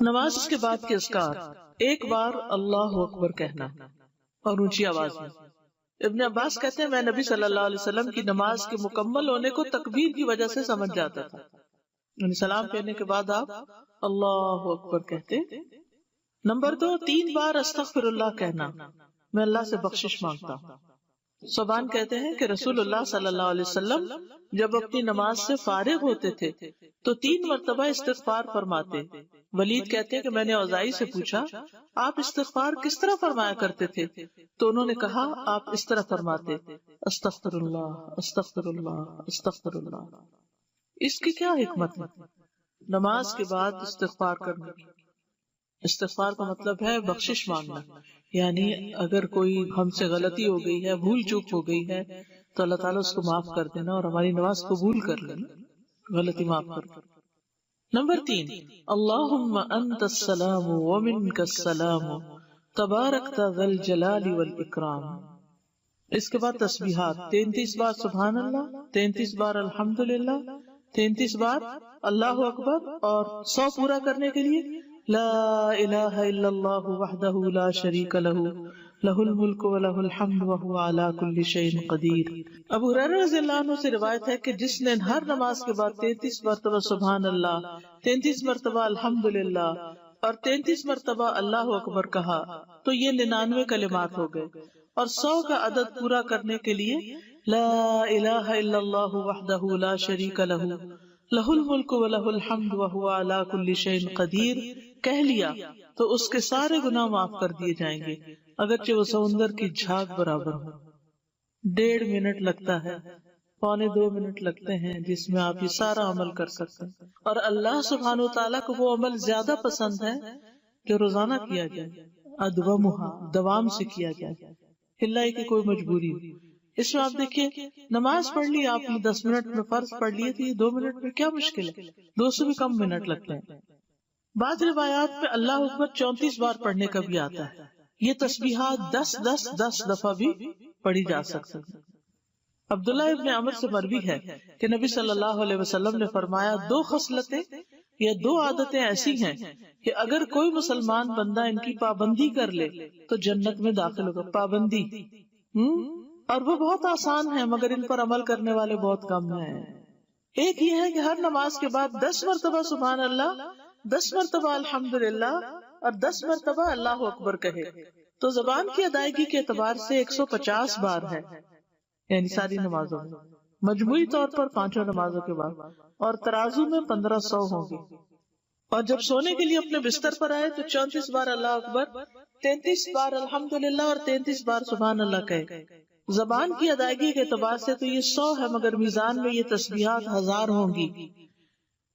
نماز کے بعد کے اذکار، ایک بار اللہ اکبر کہنا اور اونچی آواز میں۔ ابن عباس کہتے ہیں میں نبی صلی اللہ علیہ وسلم کی نماز کے مکمل ہونے کو تکبیر کی وجہ سے سمجھ جاتا تھا، یعنی سلام کہنے کے بعد آپ اللہ اکبر کہتے۔ نمبر 2، 3 بار استغفر اللہ کہنا، میں اللہ سے بخشش مانگتا ہوں۔ صوبان کہتے ہیں کہ رسول اللہ صلی اللہ علیہ وسلم جب اپنی نماز سے فارغ ہوتے تھے تو 3 مرتبہ استغفار فرماتے۔ ولید کہتے ہیں کہ میں نے اوزائی سے پوچھا آپ استغفار کس طرح فرمایا کرتے تھے، تو انہوں نے کہا آپ اس طرح فرماتے استغفر اللہ استغفر اللہ استغفر اللہ۔ اس کی کیا حکمت ہے؟ نماز کے بعد استغفار کرنے کی۔ استغفار کا مطلب ہے بخشش مانگنا، یعنی اگر کوئی ہم سے غلطی ہو گئی ہے، بھول چوک ہو گئی ہے تو اللہ تعالیٰ اس کو معاف کر دینا اور ہماری نماز قبول کر لینا، غلطی معاف کر دینا۔ نمبر 3، اللہم انت السلام ومنک السلام تبارکت ذی الجلال والاکرام۔ اس کے بعد تسبیحات، 33 بار سبحان اللہ، 33 بار الحمدللہ، 33 بار اللہ اکبر، اور 100 پورا کرنے کے لیے لا الہ الا اللہ وحدہ لا شریک لہ لہ الملک و لہ الحمد وہو علی کل شیء قدیر۔ ابو ہریرہ رضی اللہ عنہ سے روایت ہے کہ جس نے ہر نماز کے بعد 33 مرتبہ سبحان اللہ، 33 مرتبہ الحمدللہ اور 33 مرتبہ اللہ اکبر کہا تو یہ 99 کلمات ہو گئے، اور 100 کا عدد پورا کرنے کے لیے لا الہ الا اللہ وحدہ لا شریک لہ لہ الملک و لہ الحمد وہو علی کل شیء قدیر کہہ لیا تو اس کے سارے گناہ معاف کر دیے جائیں گے، اگرچہ وہ سمندر کی جھاگ برابر ہو۔ 1.5 منٹ لگتا ہے، 1.25 منٹ لگتے ہیں جس میں آپ یہ سارا عمل کر سکتے ہیں، اور اللہ سبحانہ وتعالیٰ کو وہ عمل زیادہ پسند ہے جو روزانہ کیا جائے، ادومھا، دوام سے کیا جائے، ہلائی کی کوئی مجبوری ہو۔ اس میں آپ دیکھیے نماز پڑھ لی آپ نے 10 منٹ میں، فرض پڑھ لیے تو یہ 2 منٹ میں کیا مشکل ہے، 2 سے بھی کم منٹ لگتے ہیں۔ بعض روایات میں اللہ اکبر 34 بار پڑھنے کا بھی آتا ہے۔ یہ تسبیحات 10 دفعہ بھی پڑھی جا سکتی ہیں۔ عبداللہ ابن عمر سے مروی ہے کہ نبی صلی اللہ علیہ وسلم نے فرمایا 2 خصلتیں یا 2 عادتیں ایسی ہیں کہ اگر کوئی مسلمان بندہ ان کی پابندی کر لے تو جنت میں داخل ہوگا۔ پابندی، اور وہ بہت آسان ہے مگر ان پر عمل کرنے والے بہت کم ہیں۔ ایک یہ ہے کہ ہر نماز کے بعد 10 مرتبہ سبحان اللہ، 10 مرتبہ الحمدللہ اور 10 مرتبہ اللہ اکبر کہے تو زبان کی ادائیگی کے اعتبار سے 150 بار ہے، یعنی ساری نمازوں میں، مجموعی طور پر 5 نمازوں کے بعد، اور ترازو میں 1500 ہوں گے۔ اور جب سونے کے لیے اپنے بستر پر آئے تو 34 بار اللہ اکبر، 33 بار الحمدللہ اور 33 بار سبحان اللہ کہے۔ زبان کی ادائیگی کے اعتبار سے تو یہ 100 ہے مگر میزان میں یہ تسبیحات 1000 ہوں گی۔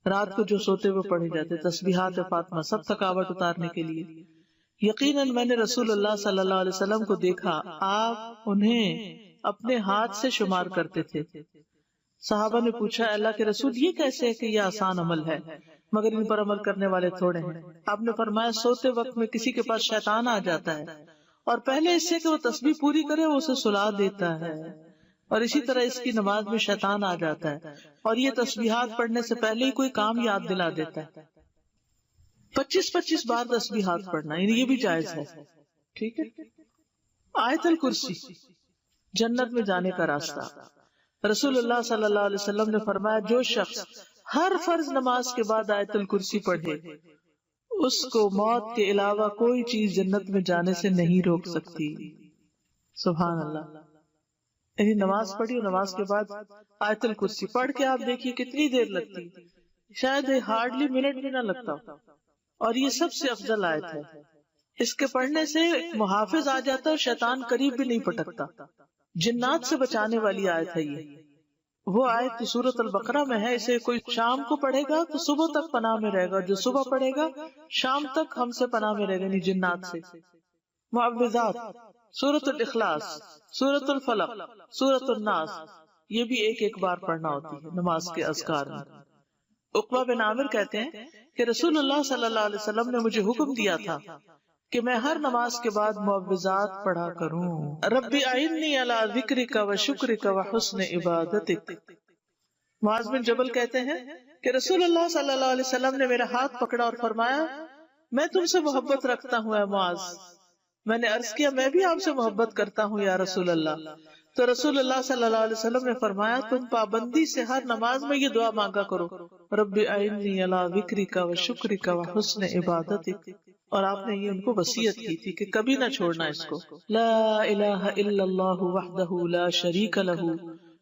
رات کو جو سوتے ہوئے پڑھے جاتے تسبیحات فاطمہ، سب تھکاوٹ اتارنے کے لیے۔ یقیناً میں نے رسول اللہ صلی اللہ علیہ وسلم کو دیکھا، آپ انہیں اپنے ہاتھ سے شمار کرتے تھے۔ صحابہ نے پوچھا اللہ کے رسول یہ کیسے ہے کہ یہ آسان عمل ہے مگر ان پر عمل کرنے والے تھوڑے ہیں؟ آپ نے فرمایا سوتے وقت میں کسی کے پاس شیطان آ جاتا ہے اور پہلے اس سے کہ وہ تسبیح پوری کرے وہ اسے سلا دیتا ہے، اور اسی طرح اس کی نماز میں شیطان آ جاتا ہے اور یہ تسبیحات پڑھنے سے پہلے ہی کوئی کام یاد دلا دیتا ہے۔ 25 بار تسبیحات پڑھنا، یعنی یہ بھی جائز ہے، ٹھیک ہے۔ آیت الکرسی، جنت میں جانے کا راستہ۔ رسول اللہ صلی اللہ علیہ وسلم نے فرمایا جو شخص ہر فرض نماز کے بعد آیت الکرسی پڑھے اس کو موت کے علاوہ کوئی چیز جنت میں جانے سے نہیں روک سکتی۔ سبحان اللہ۔ یعنی نماز پڑھی اور نماز کے بعد آیت الکرسی پڑھ کے آپ دیکھیے کتنی دیر لگتی، شاید ہارڈلی منٹ بھی نہ لگتا، اور یہ سب سے افضل آیت ہے۔ اس کے پڑھنے سے محافظ آ جاتا ہے، شیطان قریب بھی نہیں پٹکتا، جنات سے بچانے والی آیت ہے یہ۔ وہ آیت سورۃ البقرہ میں ہے، اسے کوئی شام کو پڑھے گا تو صبح تک پناہ میں رہے گا، جو صبح پڑھے گا شام تک ہم سے پناہ میں رہے گا، یعنی جنات سے۔ معوذات، سورۃ الاخلاص، سورۃ الفلق، سورۃ الناس، یہ بھی ایک بار پڑھنا ہوتی ہے نماز کے اذکار میں۔ عقبہ بن عامر کہتے ہیں کہ رسول اللہ صلی اللہ علیہ وسلم نے مجھے حکم دیا تھا کہ میں ہر نماز کے بعد معوذات پڑھا کروں۔ رب اعنی علی ذکرک و شکرک و حسن عبادتک۔ معاذ بن جبل کہتے ہیں کہ رسول اللہ صلی اللہ علیہ وسلم نے میرا ہاتھ پکڑا اور فرمایا میں تم سے محبت رکھتا ہوں اے معاذ. میں نے عرض کیا میں بھی آپ سے محبت کرتا ہوں یا رسول اللہ. تو رسول اللہ صلی اللہ علیہ وسلم نے فرمایا تم پابندی سے ہر نماز میں یہ دعا مانگا کرو, رب اعنی علی ذکرک و شکرک و حسن عبادتک. اور آپ نے یہ ان کو وصیت کی تھی کہ کبھی نہ چھوڑنا اس کو. لا الہ الا اللہ وحدہ لا شریک لہ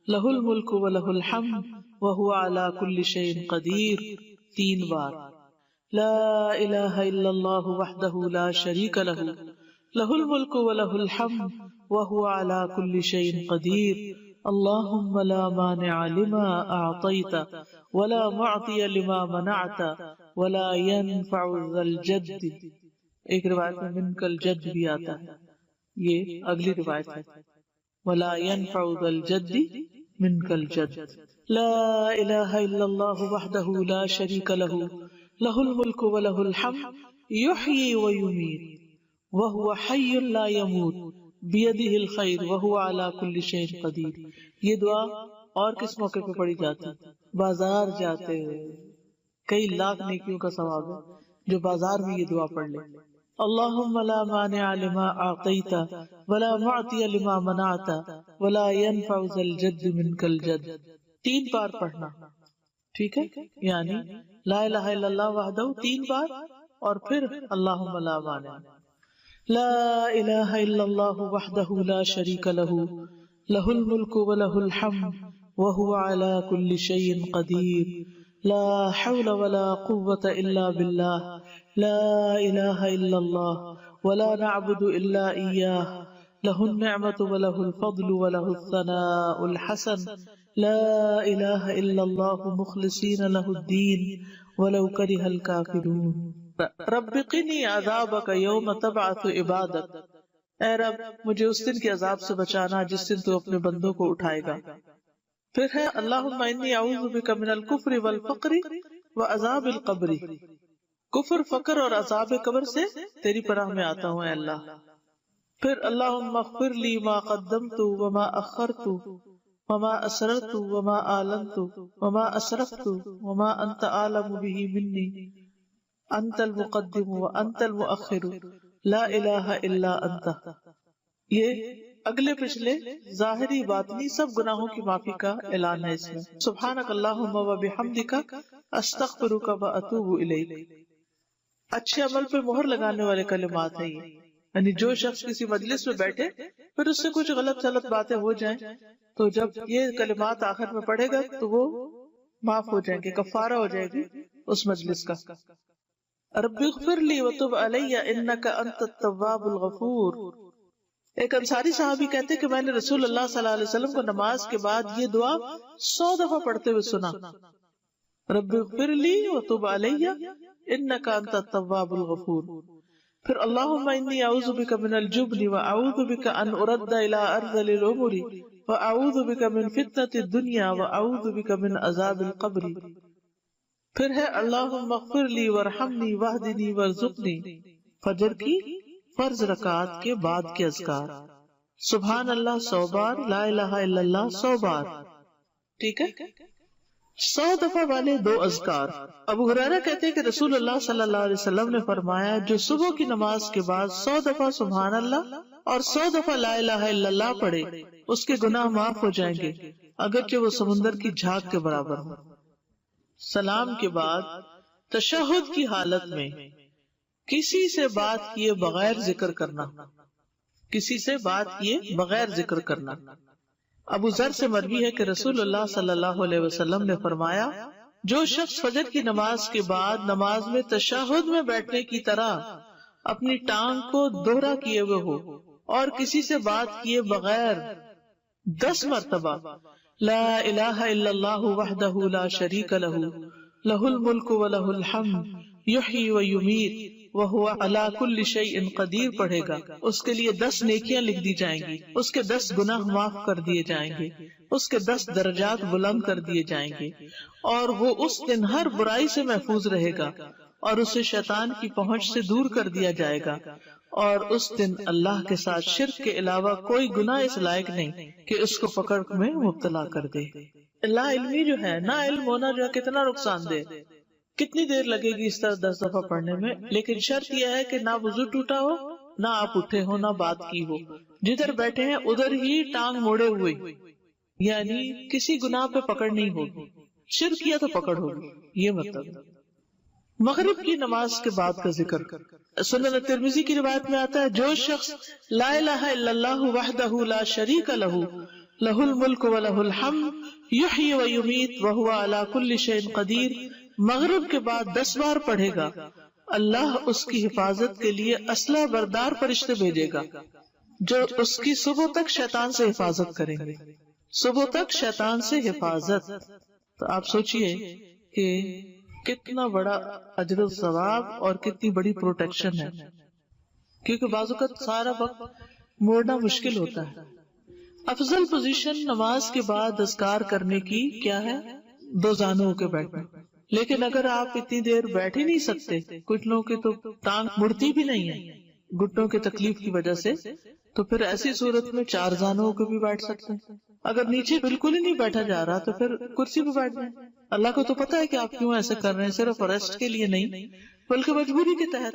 لہ الملک و لہ الحمد وہو علی کل شیء قدیر. 3 بار. لا الہ الا اللہ وحدہ لا شریک لہ لہ الملک و لہ الحمد وہو علی کل شیء قدیر. اللہم لا مانع لما اعطیت ولا معطی لما منعت ولا ينفع ذا الجد. ایک روایت میں منک الجد بھی آتا ہے, یہ اگلی روایت ہے. ولا ينفع ذا الجد منک الجد. لا الہ الا اللہ وحدہ لا شریک لہ لہ الملک و لہ الحمد یحیی و یمیت وہو حی لا یموت بیدہ الخیر وہو علی کل شیء قدیر. یہ دعا اور کس موقع پہ پڑھی جاتی؟ بازار جاتے ہوئے. کئی لاکھ نیکیوں کا ثواب ہے جو بازار میں یہ دعا پڑھ لے. اللہم لا مانع لما اعطیت ولا معطی لما منعت ولا ينفع ذا الجد منک الجد. 3 بار پڑھنا, ٹھیک ہے؟ یعنی لا الہ الا اللہ وحدہ 3 بار اور پھر اللہم لا مانع. لا الہ الا اللہ وحدہ لا شریک لہ لہ الملک و لہ الحمد وہو علی کل شیء قدیر. لا حول ولا قوة الا باللہ. لا الہ الا اللہ ولا نعبد الا ایاہ لہ النعمت و لہ الفضل و لہ الثناء الحسن. لا الہ الا اللہ مخلصین لہ الدین ولو کرہ الکافرون. رب قنی عذابک یوم تبعث عبادک. اے رب مجھے اس دن کے عذاب سے بچانا جس دن تو اپنے بندوں کو اٹھائے گا. پھر ہے اللہم انی اعوذ بک من الکفر والفقر وعذاب القبر. کفر, فقر اور عذاب قبر سے تیری پناہ میں آتا ہوں اے اللہ. پھر اللہم اغفر لی ما قدمت وما اخرت وما اسررت وما اعلنت وما اسرفت وما انت اعلم به منی انت المقدم وانت المؤخر لا الہ الا انت. یہ اگلے پچھلے ظاہری باطنی سب گناہوں کی معافی کا اعلان ہے اس میں. سبحانک اللہم و بحمدک استغفرک و اتوب الیک. اچھے عمل پہ مہر لگانے والے کلمات ہیں یہ. یعنی جو شخص کسی مجلس میں بیٹھے پھر اس سے کچھ غلط باتیں ہو جائیں تو جب یہ کلمات آخر میں پڑھے گا تو وہ معاف ہو جائیں گے, کفارہ ہو جائے گی اس مجلس کا. رب اغفر لی وتب علی انک انت التواب الغفور. ایک انصاری صحابی کہتے کہ میں نے رسول اللہ صلی اللہ علیہ وسلم کو نماز کے بعد یہ دعا 100 دفعہ پڑھتے ہوئے سنا. رب اغفر لی وتب علی انک انت التواب الغفور. پھر اللہم انی اعوذ بک من الجبن واعوذ بک ان ارد الی ارذل الامور واعوذ بک من فتنة الدنیا واعوذ بک من عذاب القبر. پھر ہے اللہم اغفر لی وارحمنی واہدنی وارزقنی. فجر کی فرض رکعات کے بعد کے اذکار. سبحان اللہ 100 بار, لا الہ الا اللہ 100 بار, ٹھیک ہے؟ 100 دفعہ والے 2 اذکار. ابو ہریرہ کہتے ہیں کہ رسول اللہ صلی اللہ علیہ وسلم نے فرمایا جو صبح کی نماز کے بعد 100 دفعہ سبحان اللہ اور 100 دفعہ لا الہ الا اللہ پڑھے اس کے گناہ معاف ہو جائیں گے اگرچہ وہ سمندر کی جھاگ کے برابر ہو. سلام کے بعد تشہد کی حالت میں کسی سے بات کیے بغیر ذکر کرنا, کسی سے بات کیے بغیر ذکر کرنا. ابو ذر سے مروی ہے کہ رسول اللہ صلی اللہ علیہ وسلم نے فرمایا جو شخص فجر کی نماز کے بعد نماز میں تشہد میں بیٹھنے کی طرح اپنی ٹانگ کو دوہرا کیے ہوئے ہو اور کسی سے بات کیے بغیر 10 مرتبہ لا الہ الا اللہ وحدہ لا شریک لہ لہ الملک و لہ الحمد یحیی و یمیت وہو علی کل شیء قدیر پڑھے گا اس کے لیے 10 نیکیاں لکھ دی جائیں گی, اس کے 10 گناہ معاف کر دیے جائیں گے, اس کے 10 درجات بلند کر دیے جائیں گے اور وہ اس دن ہر برائی سے محفوظ رہے گا اور اسے شیطان کی پہنچ سے دور کر دیا جائے گا اور اس دن اللہ کے ساتھ شرک کے علاوہ کوئی گناہ اس لائق نہیں کہ اس کو پکڑ میں مبتلا کر دے. لا علمی جو ہے, نا علم ہونا جو ہے کتنا نقصان دہ. کتنی دیر لگے گی اس طرح 10 دفعہ پڑھنے میں؟ لیکن شرط یہ ہے کہ نہ وضو ٹوٹا ہو، نہ آپ اٹھے ہو، نہ بات کی ہو، جدھر بیٹھے ہیں ادھر ہی ٹانگ موڑے ہوئے، یعنی کسی گناہ پہ پکڑ نہیں ہوگی، شرک کیا تو پکڑ ہوگی، یہ مطلب۔ مغرب کی نماز کے بعد کا ذکر، سنن ترمذی کی روایت میں آتا ہے جو شخص لا الہ الا اللہ وحدہ لا شریک لہ لہ الملک ولہ الحمد یحیی ویمیت وہو علی کل شیء قدیر مغرب کے بعد 10 بار پڑھے گا، اللہ اس کی حفاظت کے لیے اسلحہ بردار فرشتے بھیجے گا جو اس کی صبح تک شیطان سے حفاظت کریں گے۔ صبح تک شیطان سے حفاظت، تو آپ سوچئے کہ کتنا بڑا اجر و ثواب اور کتنی بڑی پروٹیکشن ہے، کیونکہ بعض اوقات سارا وقت موڑنا مشکل ہوتا ہے۔ افضل پوزیشن نماز کے بعد اذکار کرنے کی کیا ہے؟ 2 زانوں کے بیٹھنا، لیکن اگر آپ اتنی دیر بیٹھ ہی نہیں سکتے، کچھ لوگوں کی تو ٹانگ مڑتی بھی نہیں ہے گھٹنوں کی تکلیف کی وجہ سے، تو پھر ایسی صورت میں 4 زانوں کے بھی بیٹھ سکتے ہیں۔ اگر نیچے بالکل ہی نہیں بیٹھا جا رہا تو پھر کرسی پہ بیٹھ جائیں۔ اللہ کو تو پتا ہے کہ آپ کیوں ایسے کر رہے ہیں، صرف ریسٹ کے لیے نہیں بلکہ مجبوری کے تحت۔